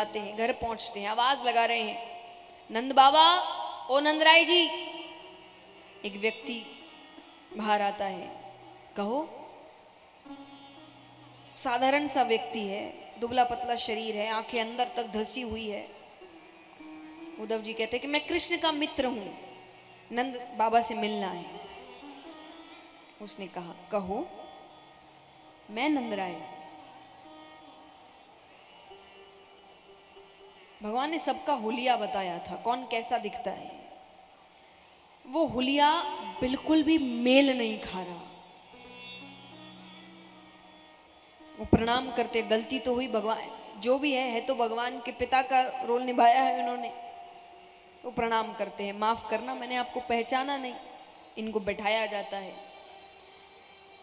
जाते हैं, घर पहुंचते हैं, आवाज लगा रहे हैं, नंद बाबा, ओ नंदराय जी। एक व्यक्ति बाहर आता है, कहो। साधारण सा व्यक्ति है, दुबला पतला शरीर है, आंखें अंदर तक धसी हुई है। उद्धव जी कहते हैं कि मैं कृष्ण का मित्र हूं, नंद बाबा से मिलना है। उसने कहा, कहो। मैं नंदराय। भगवान ने सबका हुलिया बताया था, कौन कैसा दिखता है। वो हुलिया बिल्कुल भी मेल नहीं खा रहा। वो प्रणाम करते, गलती तो हुई, भगवान जो भी है तो भगवान के पिता का रोल निभाया है उन्होंने, तो प्रणाम करते हैं, माफ करना मैंने आपको पहचाना नहीं। इनको बैठाया जाता है,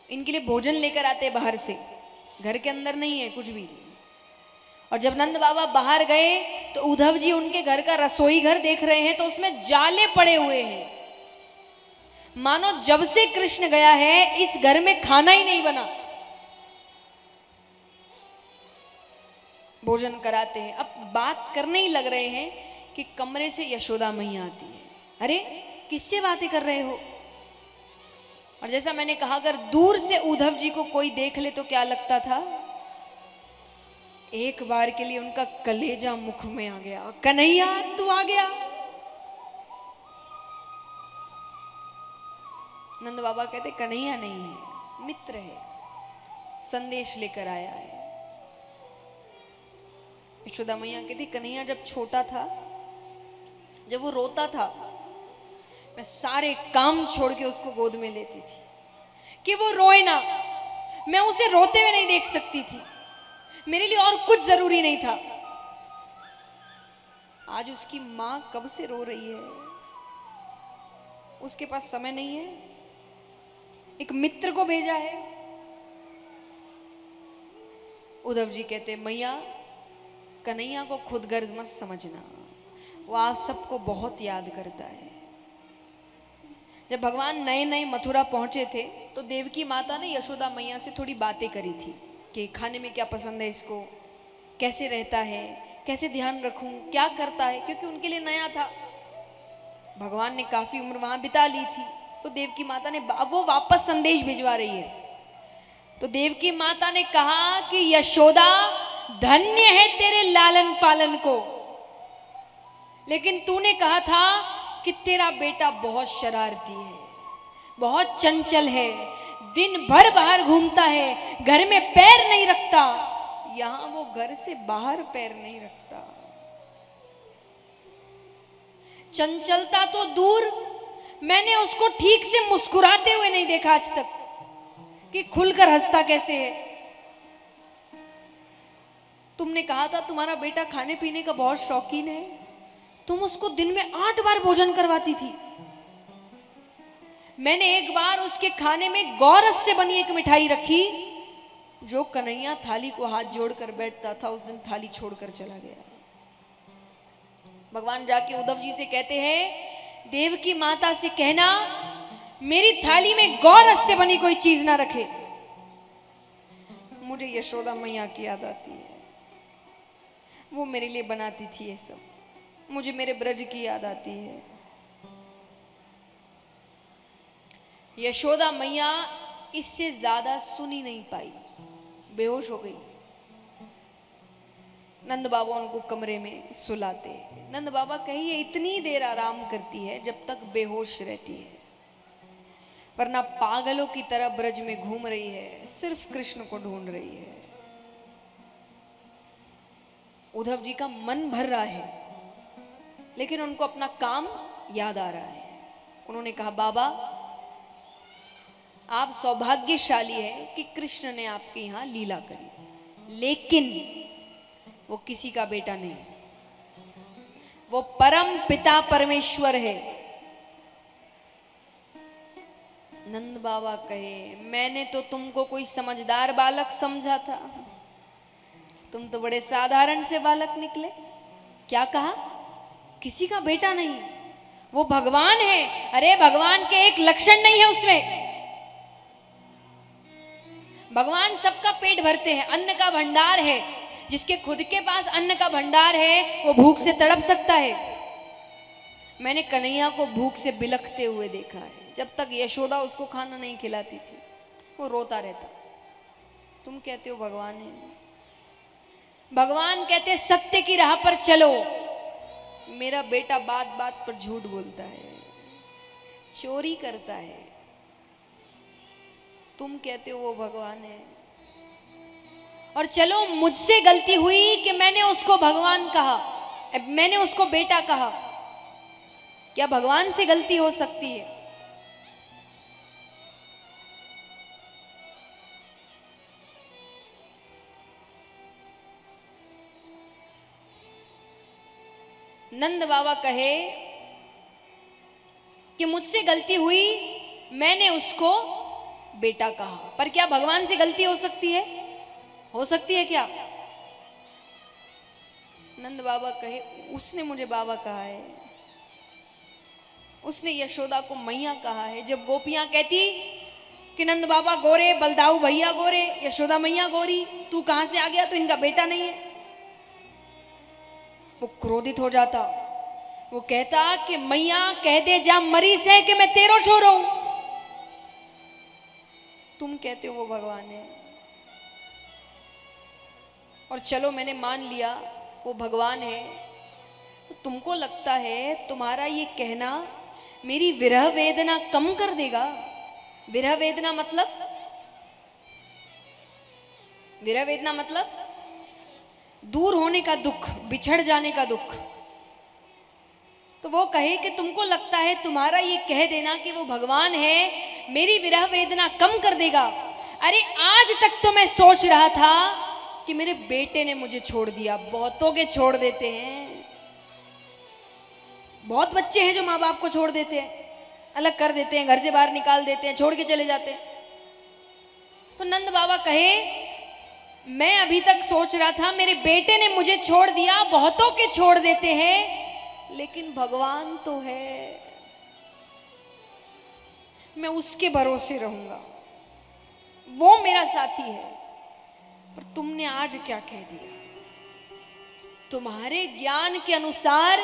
इनके लिए भोजन लेकर आते हैं बाहर से, घर के अंदर नहीं है कुछ भी। और जब नंद बाबा बाहर गए तो उद्धव जी उनके घर का रसोई घर देख रहे हैं, तो उसमें जाले पड़े हुए हैं, मानो जब से कृष्ण गया है इस घर में खाना ही नहीं बना। भोजन कराते हैं, अब बात करने ही लग रहे हैं कि कमरे से यशोदा मैया आती है। अरे किससे बातें कर रहे हो? और जैसा मैंने कहा, अगर दूर से उद्धव जी को कोई देख ले तो क्या लगता था? एक बार के लिए उनका कलेजा मुख में आ गया, कन्हैया तू आ गया। नंद बाबा कहते, कन्हैया नहीं है, मित्र है, संदेश लेकर आया है। यशोदा मैया कहती, कन्हैया जब छोटा था, जब वो रोता था, मैं सारे काम छोड़ के उसको गोद में लेती थी कि वो रोए ना। मैं उसे रोते हुए नहीं देख सकती थी, मेरे लिए और कुछ जरूरी नहीं था। आज उसकी मां कब से रो रही है, उसके पास समय नहीं है, एक मित्र को भेजा है। उद्धव जी कहते, मैया कन्हैया को खुद गर्ज मत समझना, वो आप सबको बहुत याद करता है। जब भगवान नए नए मथुरा पहुंचे थे तो देवकी माता ने यशोदा मैया से थोड़ी बातें करी थी कि खाने में क्या पसंद है इसको, कैसे रहता है, कैसे ध्यान रखूं, क्या करता है, क्योंकि उनके लिए नया था। भगवान ने काफी उम्र वहां बिता ली थी, तो देवकी माता ने वो वापस संदेश भिजवा रही है। तो देवकी माता ने कहा कि यशोदा, धन्य है तेरे लालन पालन को, लेकिन तूने कहा था कि तेरा बेटा बहुत शरारती है, बहुत चंचल है, दिन भर बाहर घूमता है, घर में पैर नहीं रखता। यहां वो घर से बाहर पैर नहीं रखता। चंचलता तो दूर, मैंने उसको ठीक से मुस्कुराते हुए नहीं देखा आज तक कि खुलकर हंसता कैसे है। तुमने कहा था तुम्हारा बेटा खाने पीने का बहुत शौकीन है, तुम उसको दिन में 8 बार भोजन करवाती थी। मैंने एक बार उसके खाने में गौरस से बनी एक मिठाई रखी, जो कन्हैया थाली को हाथ जोड़कर बैठता था, उस दिन थाली छोड़कर चला गया। भगवान जाके उद्धव जी से कहते हैं, देवकी माता से कहना मेरी थाली में गौरस से बनी कोई चीज ना रखे। मुझे यशोदा मैया की याद आती है, वो मेरे लिए बनाती थी ये सब। मुझे मेरे ब्रज की याद आती है। यशोदा मैया इससे ज्यादा सुन ही नहीं पाई, बेहोश हो गई। नंद बाबा उनको कमरे में सुलाते। नंद बाबा कहिए इतनी देर आराम करती है जब तक बेहोश रहती है, वरना पागलों की तरह ब्रज में घूम रही है, सिर्फ कृष्ण को ढूंढ रही है। उद्धव जी का मन भर रहा है, लेकिन उनको अपना काम याद आ रहा है। उन्होंने कहा, बाबा आप सौभाग्यशाली हैं कि कृष्ण ने आपके यहां लीला करी, लेकिन वो किसी का बेटा नहीं, वो परम पिता परमेश्वर है। नंद बाबा कहे, मैंने तो तुमको कोई समझदार बालक समझा था, तुम तो बड़े साधारण से बालक निकले। क्या कहा? किसी का बेटा नहीं, वो भगवान है। अरे भगवान के एक लक्षण नहीं है उसमें। भगवान सबका पेट भरते हैं, अन्न का भंडार है, जिसके खुद के पास अन्न का भंडार है वो भूख से तड़प सकता है। मैंने कन्हैया को भूख से बिलखते हुए देखा है। जब तक यशोदा उसको खाना नहीं खिलाती थी वो रोता रहता। तुम कहते हो भगवान है, भगवान कहते सत्य की राह पर चलो। मेरा बेटा बात बात पर झूठ बोलता है, चोरी करता है। तुम कहते हो वो भगवान है। और चलो मुझसे गलती हुई कि मैंने उसको भगवान कहा, मैंने उसको बेटा कहा। क्या भगवान से गलती हो सकती है? नंद बाबा कहे कि मुझसे गलती हुई, मैंने उसको बेटा कहा। पर क्या भगवान से गलती हो सकती है? हो सकती है क्या? नंद बाबा कहे उसने मुझे बाबा कहा है, उसने यशोदा को मैया कहा है। जब गोपियां कहती कि नंद बाबा गोरे, बलदाऊ भैया गोरे, यशोदा मैया गोरी, तू कहां से आ गया, तो इनका बेटा नहीं है। वो क्रोधित हो जाता। वो कहता कि मैया कह दे जा मरी से कि मैं तेरो छोरो हूं। तुम कहते हो वो भगवान है। और चलो मैंने मान लिया वो भगवान है, तो तुमको लगता है तुम्हारा ये कहना मेरी विरह वेदना कम कर देगा? विरह वेदना मतलब, विरह वेदना मतलब दूर होने का दुख, बिछड़ जाने का दुख। तो वो कहे कि तुमको लगता है तुम्हारा ये कह देना कि वो भगवान है मेरी विरह वेदना कम कर देगा? अरे आज तक तो मैं सोच रहा था कि मेरे बेटे ने मुझे छोड़ दिया। बहुतों के छोड़ देते हैं, बहुत बच्चे हैं जो माँ बाप को छोड़ देते हैं, अलग कर देते हैं, घर से बाहर निकाल देते हैं, छोड़ के चले जाते हैं। तो नंद बाबा कहे मैं अभी तक सोच रहा था मेरे बेटे ने मुझे छोड़ दिया, बहुतों के छोड़ देते हैं, लेकिन भगवान तो है, मैं उसके भरोसे रहूंगा, वो मेरा साथी है। पर तुमने आज क्या कह दिया? तुम्हारे ज्ञान के अनुसार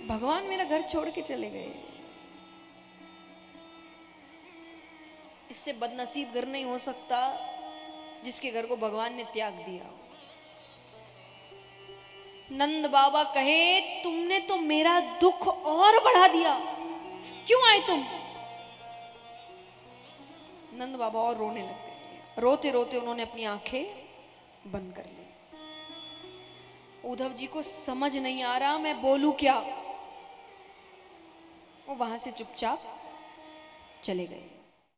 भगवान मेरा घर छोड़ के चले गए। इससे बदनसीब घर नहीं हो सकता जिसके घर को भगवान ने त्याग दिया। नंद बाबा कहे तुमने तो मेरा दुख और बढ़ा दिया, क्यों आए तुम? नंद बाबा और रोने लग गए। रोते रोते उन्होंने अपनी आंखें बंद कर ली। उद्धव जी को समझ नहीं आ रहा मैं बोलूं क्या। वो वहां से चुपचाप चले गए।